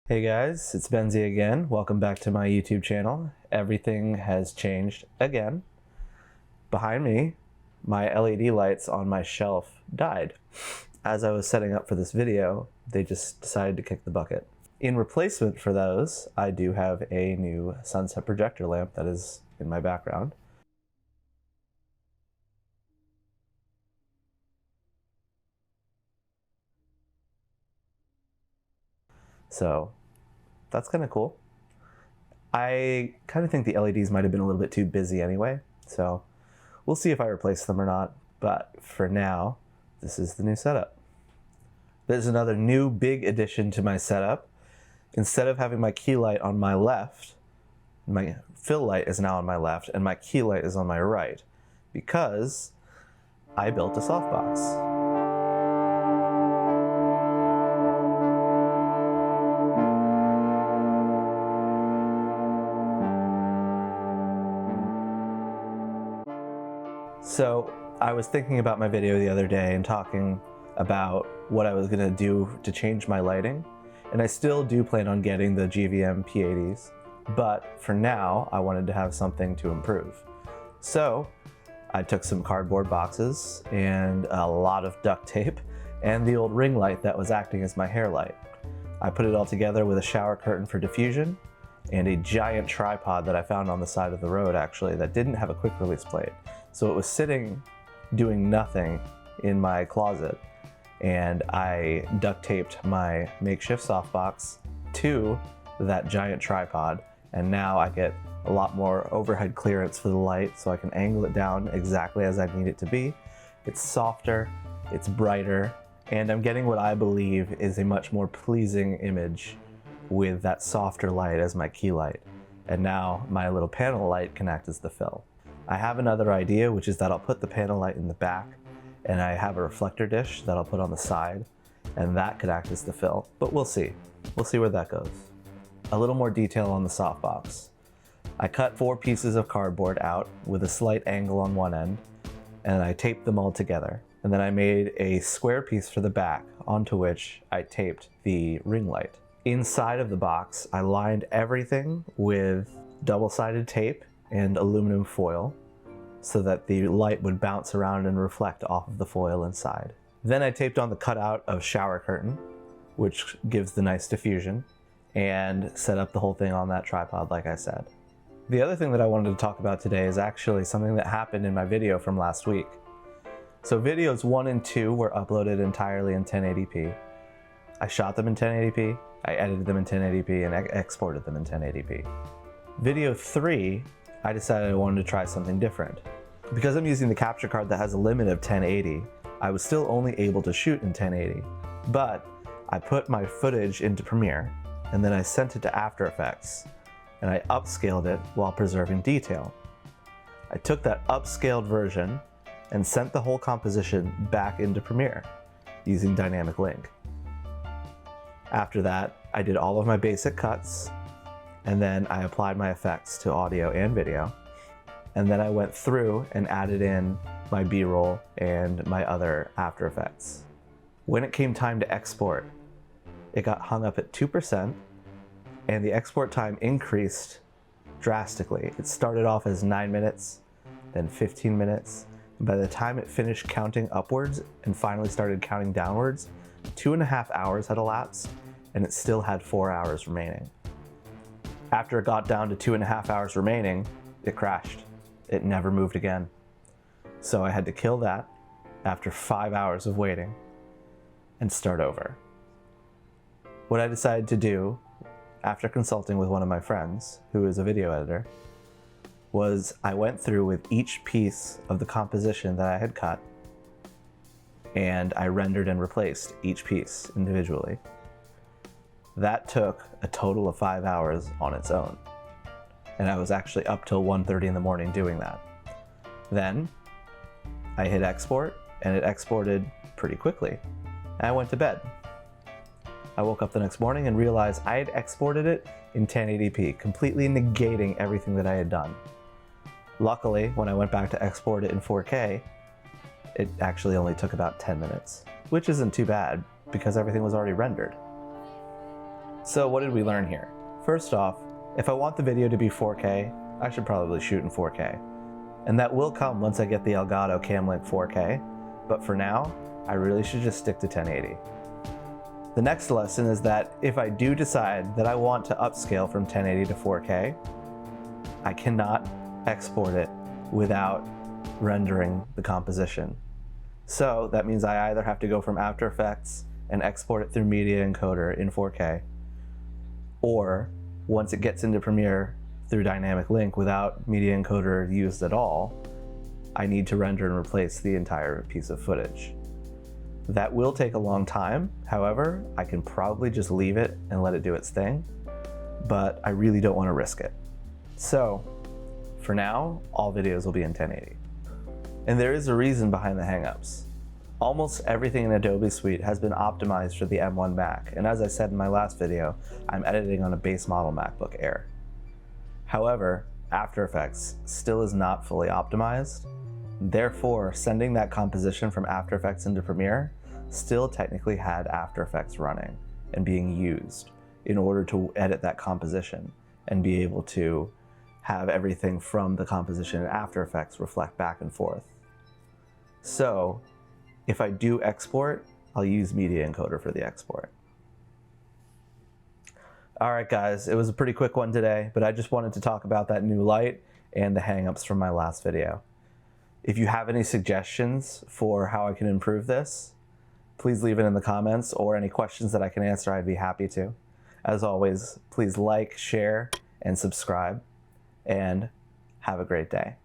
Hey guys, it's Benzie again. Welcome back to my YouTube channel. Everything has changed again. Behind me, my LED lights on my shelf died. As I was setting up for this video, they just decided to kick the bucket. In replacement for those, I do have a new sunset projector lamp that is in my background. So that's kind of cool. I kind of think the LEDs might have been a little bit too busy anyway, so we'll see if I replace them or not, but for now, this is the new setup. There's another new big addition to my setup. Instead of having my key light on my left, my fill light is now on my left, and my key light is on my right, because I built a softbox. So I was thinking about my video the other day and talking about what I was going to do to change my lighting, and I still do plan on getting the GVM P80s, but for now I wanted to have something to improve. So I took some cardboard boxes and a lot of duct tape and the old ring light that was acting as my hair light. I put it all together with a shower curtain for diffusion and a giant tripod that I found on the side of the road actually that didn't have a quick release plate. So it was sitting doing nothing in my closet, and I duct taped my makeshift softbox to that giant tripod, and now I get a lot more overhead clearance for the light so I can angle it down exactly as I need it to be. It's softer, it's brighter, and I'm getting what I believe is a much more pleasing image with that softer light as my key light. And now my little panel light can act as the fill. I have another idea, which is that I'll put the panel light in the back, and I have a reflector dish that I'll put on the side, and that could act as the fill, but we'll see. We'll see where that goes. A little more detail on the softbox. I cut 4 pieces of cardboard out with a slight angle on one end, and I taped them all together. And then I made a square piece for the back onto which I taped the ring light. Inside of the box, I lined everything with double-sided tape and aluminum foil so that the light would bounce around and reflect off of the foil inside. Then I taped on the cutout of shower curtain, which gives the nice diffusion, and set up the whole thing on that tripod like I said. The other thing that I wanted to talk about today is actually something that happened in my video from last week. So videos 1 and 2 were uploaded entirely in 1080p. I shot them in 1080p, I edited them in 1080p, and exported them in 1080p. Video 3, I decided I wanted to try something different. Because I'm using the capture card that has a limit of 1080, I was still only able to shoot in 1080, but I put my footage into Premiere, and then I sent it to After Effects, and I upscaled it while preserving detail. I took that upscaled version and sent the whole composition back into Premiere using Dynamic Link. After that, I did all of my basic cuts, and then I applied my effects to audio and video. And then I went through and added in my B-roll and my other After Effects. When it came time to export, it got hung up at 2%, and the export time increased drastically. It started off as 9 minutes, then 15 minutes. And by the time it finished counting upwards and finally started counting downwards, 2.5 hours had elapsed, and it still had 4 hours remaining. After it got down to 2.5 hours remaining, it crashed. It never moved again. So I had to kill that after 5 hours of waiting and start over. What I decided to do, after consulting with one of my friends, who is a video editor, was I went through with each piece of the composition that I had cut, and I rendered and replaced each piece individually. That took a total of 5 hours on its own. And I was actually up till 1:30 in the morning doing that. Then I hit export, and it exported pretty quickly. And I went to bed. I woke up the next morning and realized I had exported it in 1080p, completely negating everything that I had done. Luckily, when I went back to export it in 4K, it actually only took about 10 minutes, which isn't too bad because everything was already rendered. So what did we learn here? First off, if I want the video to be 4K, I should probably shoot in 4K. And that will come once I get the Elgato Camlink 4K, but for now, I really should just stick to 1080. The next lesson is that if I do decide that I want to upscale from 1080 to 4K, I cannot export it without rendering the composition. So that means I either have to go from After Effects and export it through Media Encoder in 4K, or once it gets into Premiere through Dynamic Link without Media Encoder used at all, I need to render and replace the entire piece of footage. That will take a long time. However, I can probably just leave it and let it do its thing, but I really don't want to risk it. So for now, all videos will be in 1080. And there is a reason behind the hangups. Almost everything in Adobe Suite has been optimized for the M1 Mac, and as I said in my last video, I'm editing on a base model MacBook Air. However, After Effects still is not fully optimized. Therefore, sending that composition from After Effects into Premiere still technically had After Effects running and being used in order to edit that composition and be able to have everything from the composition in After Effects reflect back and forth. So, if I do export, I'll use Media Encoder for the export. Alright guys, it was a pretty quick one today, but I just wanted to talk about that new light and the hangups from my last video. If you have any suggestions for how I can improve this, please leave it in the comments, or any questions that I can answer, I'd be happy to. As always, please like, share, and subscribe, and have a great day.